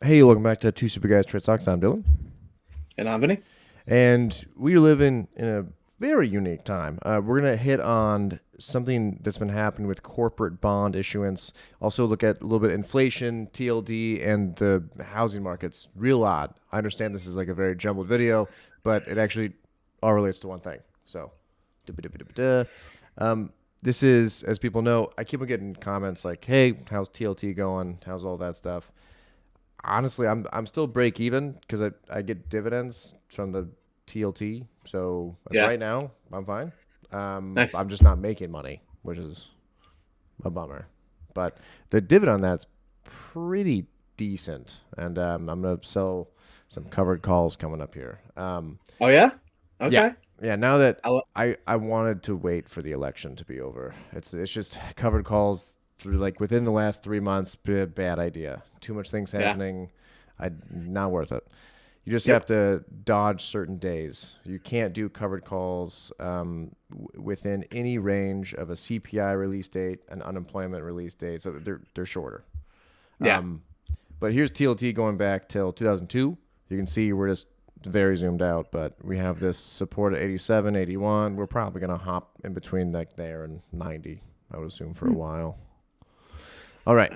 Hey, welcome back to Two Super Guys Trade Stocks. I'm Dylan. And Anthony? And we live in a very unique time. We're going to hit on something that's been happening with corporate bond issuance. Also, look at a little bit of inflation, TLD, and the housing markets. Real odd. I understand this is like a very jumbled video, but it actually all relates to one thing. So, this is, as people know, I keep on getting comments like, hey, how's TLT going? How's all that stuff? Honestly, I'm still break even because I get dividends from the TLT. So as Yeah. right now, I'm fine. Nice. I'm just not making money, which is a bummer. But the dividend on that's pretty decent, and I'm gonna sell some covered calls coming up here. Oh yeah? Yeah, Okay. yeah. Now that I lo- I wanted to wait for the election to be over. It's just covered calls through like within the last 3 months. Bad idea. Too much things yeah. happening. Not worth it. You just have Yep. to dodge certain days. You can't do covered calls within any range of a CPI release date, an unemployment release date. So they're shorter. Yeah. But here's TLT going back till 2002. You can see we're just very zoomed out, but we have this support at 87, 81. We're probably going to hop in between like there and 90, I would assume, for a Hmm. while. All right.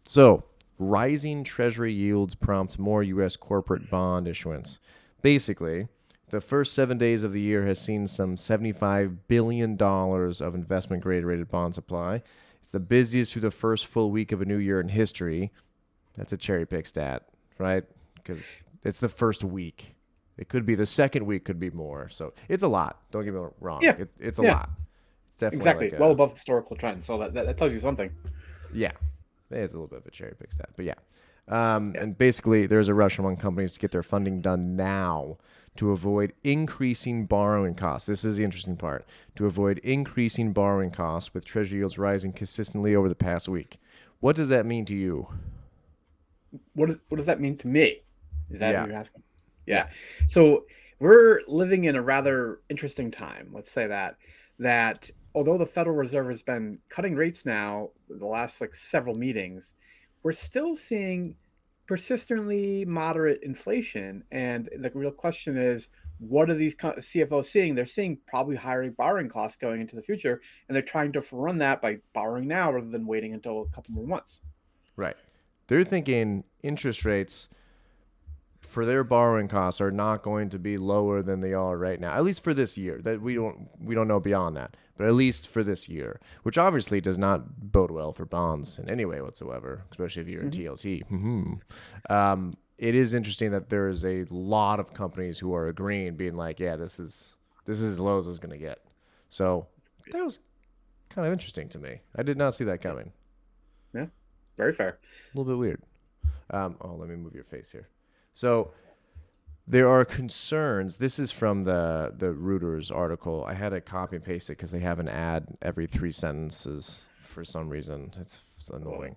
So rising treasury yields prompt more U.S. corporate bond issuance. Basically, the first 7 days of the year has seen some $75 billion of investment grade rated bond supply. It's the busiest through the first full week of a new year in history. That's a cherry pick stat, right? Because it's the first week. It could be the second week, could be more. So it's a lot. Don't get me wrong. Yeah. It's a Yeah. lot. It's definitely like Exactly. Well a, above historical trends. So that tells you something. yeah, it's a little bit of a cherry pick stat, but yeah. Yeah. And basically, there's a rush among companies to get their funding done now to avoid increasing borrowing costs. This is the interesting part. To avoid increasing borrowing costs with treasury yields rising consistently over the past week. What does that mean to you? What does that mean to me? Is that what Yeah, you're asking? yeah, Yeah. So we're living in a rather interesting time. Let's say that although the Federal Reserve has been cutting rates now the last like several meetings, we're still seeing persistently moderate inflation. And the real question is, what are these CFOs seeing? They're seeing probably higher borrowing costs going into the future, and they're trying to run that by borrowing now rather than waiting until a couple more months. right. They're thinking interest rates for their borrowing costs are not going to be lower than they are right now, at least for this year. That we don't know beyond that, but at least for this year, which obviously does not bode well for bonds in any way whatsoever, especially if you're in Mhm. TLT. It is interesting that there is a lot of companies who are agreeing, being like, yeah, this is as low as it's going to get. So that was kind of interesting to me. I did not see that Yeah. coming. Yeah. Very fair. A little bit weird. Let me move your face here. So there are concerns. This is from the Reuters article. I had to copy and paste it because they have an ad every 3 sentences for some reason. It's annoying.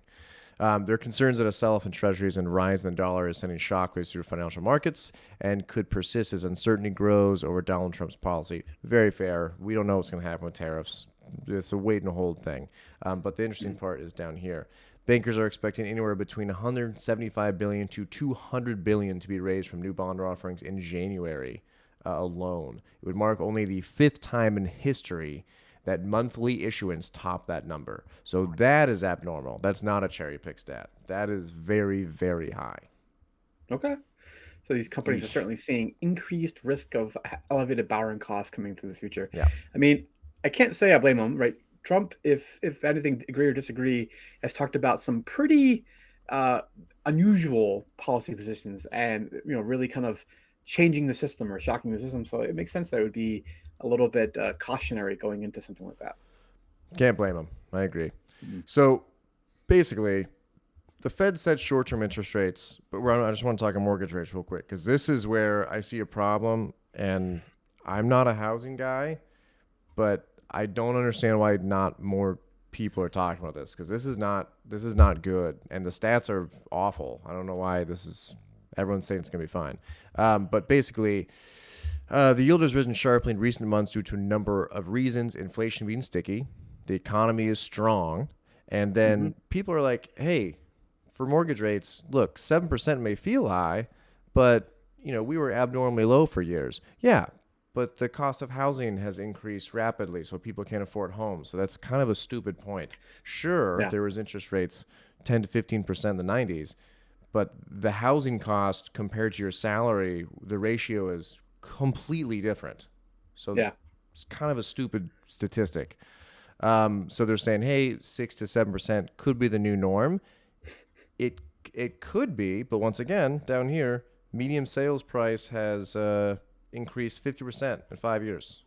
There are concerns that a sell-off in treasuries and rise in the dollar is sending shockwaves through financial markets and could persist as uncertainty grows over Donald Trump's policy. Very fair. We don't know what's going to happen with tariffs. It's a wait and hold thing. But the interesting part is down here. Bankers are expecting anywhere between 175 billion to 200 billion to be raised from new bond offerings in January alone. It would mark only the fifth time in history that monthly issuance topped that number. So that is abnormal. That's not a cherry pick stat. That is very, very high. Okay. So these companies are Eesh. certainly seeing increased risk of elevated borrowing costs coming through the future. Yeah. I mean, I can't say I blame them, right? Trump, if anything, agree or disagree, has talked about some pretty uh, unusual policy positions, and really kind of changing the system or shocking the system. So it makes sense that it would be a little bit cautionary going into something like that. Can't blame them. I agree. Mhm. So basically, the Fed sets short-term interest rates, but I just want to talk on mortgage rates real quick because this is where I see a problem. And I'm not a housing guy, but I don't understand why not more people are talking about this because this is not good, and the stats are awful. I don't know why this is. Everyone's saying it's gonna be fine, but basically, the yield has risen sharply in recent months due to a number of reasons: inflation being sticky, the economy is strong, and Hmm. then people are like, "Hey, for mortgage rates, look, 7% may feel high, but we were abnormally low for years. Yeah, but the cost of housing has increased rapidly, so people can't afford homes. So that's kind of a stupid point. Sure, Yeah. there was interest rates 10 to 15% in the 90s, but the housing cost compared to your salary, the ratio is completely different. So Yeah. it's kind of a stupid statistic. So they're saying, hey, 6 to 7% could be the new norm. It it could be, but once again, down here, median sales price has increased 50% in 5 years.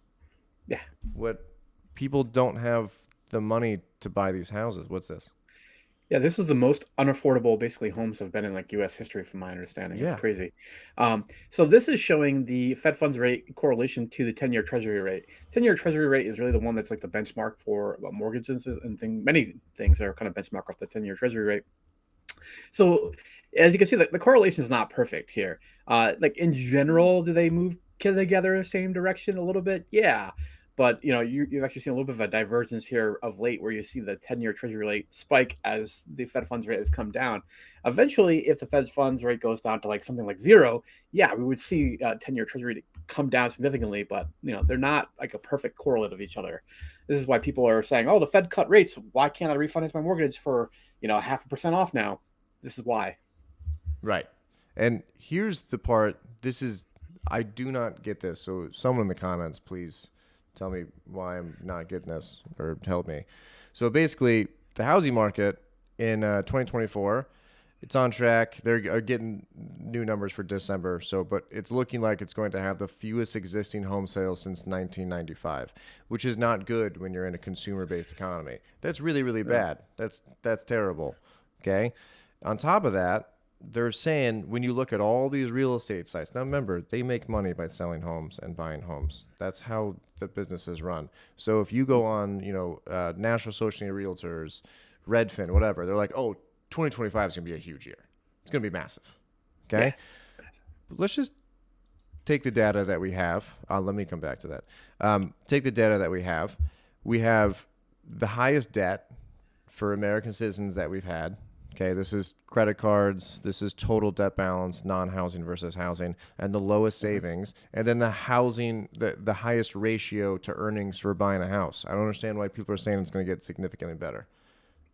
Yeah. What people don't have the money to buy these houses. What's this? Yeah, this is the most unaffordable, basically, homes have been in like U.S. history, from my understanding. It's Yeah, crazy. So this is showing the Fed funds rate correlation to the 10-year Treasury rate. 10-year Treasury rate is really the one that's like the benchmark for mortgages and many things are kind of benchmark off the 10-year Treasury rate. So as you can see, the correlation is not perfect here. Like in general, do they move together in the same direction a little bit? Yeah. But you've actually seen a little bit of a divergence here of late, where you see the 10-year Treasury rate spike as the Fed funds rate has come down. Eventually, if the Fed funds rate goes down to like something like zero, yeah, we would see 10-year Treasury come down significantly. But they're not like a perfect correlate of each other. This is why people are saying, "Oh, the Fed cut rates. Why can't I refinance my mortgage for 0.5% off now?" This is why. right. And here's the part. I do not get this. So someone in the comments, please tell me why I'm not getting this or help me. So basically, the housing market in 2024, it's on track. They're getting new numbers for December. But it's looking like it's going to have the fewest existing home sales since 1995, which is not good when you're in a consumer-based economy. That's really, really Yeah. bad. That's terrible. Okay. On top of that, they're saying when you look at all these real estate sites, now remember, they make money by selling homes and buying homes. That's how the business is run. So if you go on, National Association of Realtors, Redfin, whatever, they're like, oh, 2025 is going to be a huge year. It's going to be massive. Yeah. Okay. But let's just take the data that we have. Let me come back to that. Take the data that we have. We have the highest debt for American citizens that we've had. Okay, this is credit cards, this is total debt balance, non-housing versus housing, and the lowest savings, and then the housing, the highest ratio to earnings for buying a house. I don't understand why people are saying it's going to get significantly better.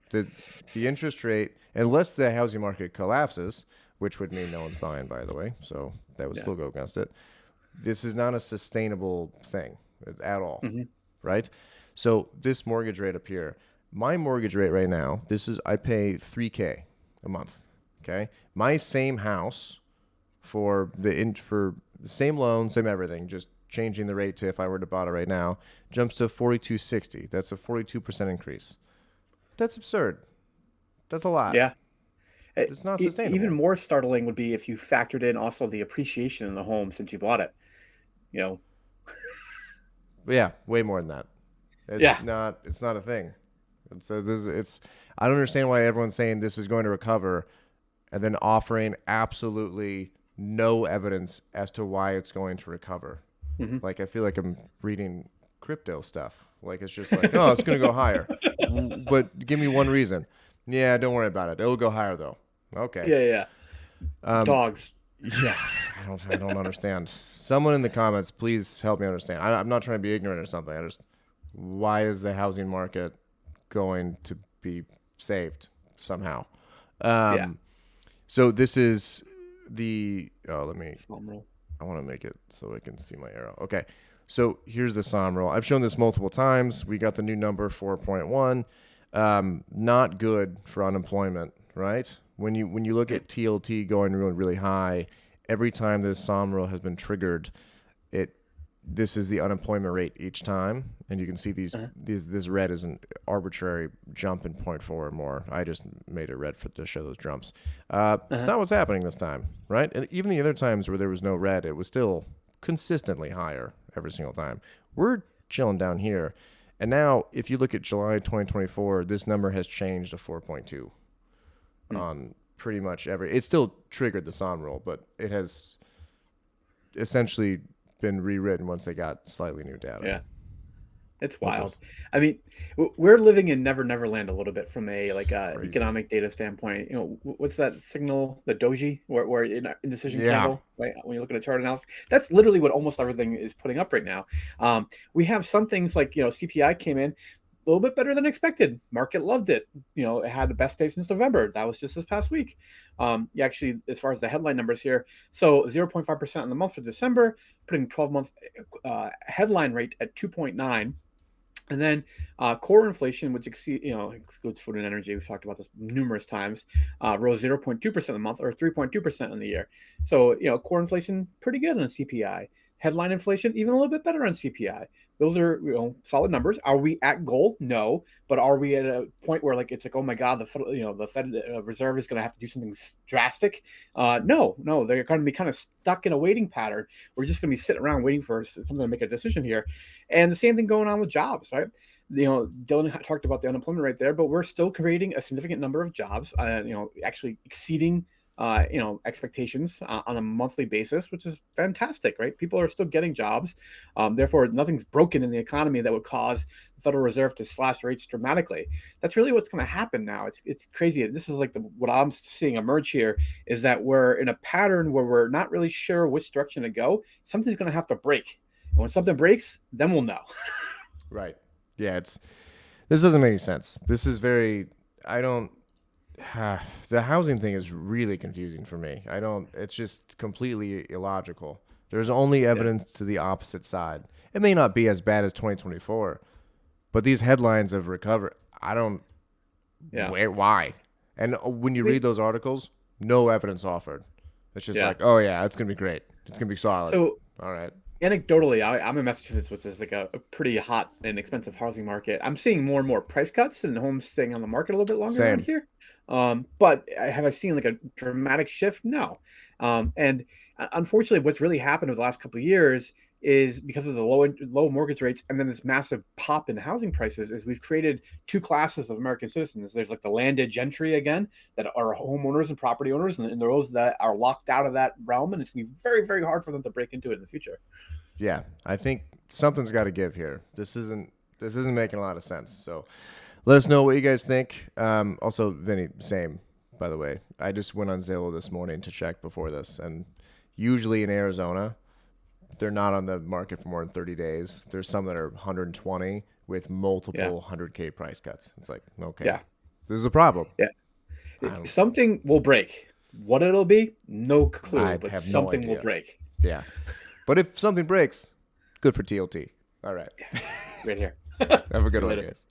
The the interest rate, unless the housing market collapses, which would mean no one's buying, by the way, so that would Yeah. still go against it. This is not a sustainable thing at all, Hmm. right? So this mortgage rate up here, my mortgage rate right now, I pay $3K a month. Okay, my same house for for the same loan, same everything, just changing the rate to if I were to buy it right now, jumps to 4260. That's a 42% increase. That's absurd. That's a lot. Yeah. It's not Even sustainable. more startling would be if you factored in also the appreciation in the home since you bought it. You know. But yeah, way more than that. It's Yeah. not. It's not a thing. It's. I don't understand why everyone's saying this is going to recover, and then offering absolutely no evidence as to why it's going to recover. Hmm. Like I feel like I'm reading crypto stuff. Like it's just like, oh, it's going to go higher, but give me one reason. Yeah, don't worry about it. It'll go higher though. Okay. Yeah. Yeah. Um, Dogs. yeah, I don't understand. Someone in the comments, please help me understand. I'm not trying to be ignorant or something. Why is the housing market going to be saved somehow? Yeah. Um, so this is let me, Slum roll. I want to make it so I can see my arrow. Okay. So here's the SOM roll. I've shown this multiple times. We got the new number 4.1. Not good for unemployment, right? When you look at TLT going really, really high, every time this SOM roll has been triggered, this is the unemployment rate each time, and you can see Uh-huh. this red is an arbitrary jump in 0.4 or more. I just made it red to show those jumps. It's Uh-huh. not what's happening this time, right? And even the other times where there was no red, it was still consistently higher every single time. We're chilling down here. And now, if you look at July 2024, this number has changed to 4.2 Mm. on pretty much every. It still triggered the SOM rule, but it has essentially been rewritten once they got slightly new data. Yeah. It's What's wild. this? I mean, we're living in Never Never Land a little bit from a like Crazy. economic data standpoint. What's that signal, the doji, where indecision Yeah. candle, right? When you look at a chart analysis, that's literally what almost everything is putting up right now. We have some things like CPI came in a little bit better than expected. Market loved it. It had the best day since November. That was just this past week. Actually, as far as the headline numbers here, so 0.5% in the month for December, putting 12-month headline rate at 2.9. And then core inflation, which excludes food and energy, we've talked about this numerous times, rose 0.2% a month or 3.2% in the year. So, core inflation, pretty good on CPI. Headline inflation, even a little bit better on CPI. Those are solid numbers. Are we at goal? No, but are we at a point where it's like, oh my God, the Fed Reserve is going to have to do something drastic? No, they're going to be kind of stuck in a waiting pattern. We're just going to be sitting around waiting for something to make a decision here. And the same thing going on with jobs, right? Dylan talked about the unemployment rate there, but we're still creating a significant number of jobs, actually exceeding expectations on a monthly basis, which is fantastic, right? People are still getting jobs. Therefore, nothing's broken in the economy that would cause the Federal Reserve to slash rates dramatically. That's really what's going to happen now. It's crazy. This is like what I'm seeing emerge here is that we're in a pattern where we're not really sure which direction to go. Something's going to have to break. And when something breaks, then we'll know. Right. Yeah. This doesn't make any sense. This is very. I don't. The housing thing is really confusing for me. It's just completely illogical. There's only Yeah. evidence to the opposite side. It may not be as bad as 2024, but these headlines of recovery, I don't. Yeah. Why? And when you I mean, read those articles, no evidence offered. It's just yeah. like, oh yeah, it's gonna be great. It's gonna be solid. So All right. anecdotally, I'm in Massachusetts, which is like a pretty hot and expensive housing market. I'm seeing more and more price cuts and homes staying on the market a little bit longer around Same. here. But have I seen like a dramatic shift? No. And unfortunately, what's really happened over the last couple of years is because of the low mortgage rates and then this massive pop in housing prices is we've created two classes of American citizens. There's like the landed gentry again that are homeowners and property owners, and those that are locked out of that realm, and it's going to be very, very hard for them to break into it in the future. Yeah, I think something's got to give here. This isn't making a lot of sense. So let us know what you guys think. Also, Vinny, same, by the way. I just went on Zillow this morning to check before this, and usually in Arizona, they're not on the market for more than 30 days. There's some that are 120 with Yeah. multiple 100K price cuts. It's like, okay, Yeah. this is a problem. Yeah. I don't, Something will break. What it'll be, no clue, I but have no something will idea. break. Yeah, but if something breaks, good for TLT. All right, Right here. have a See good you one, later. guys.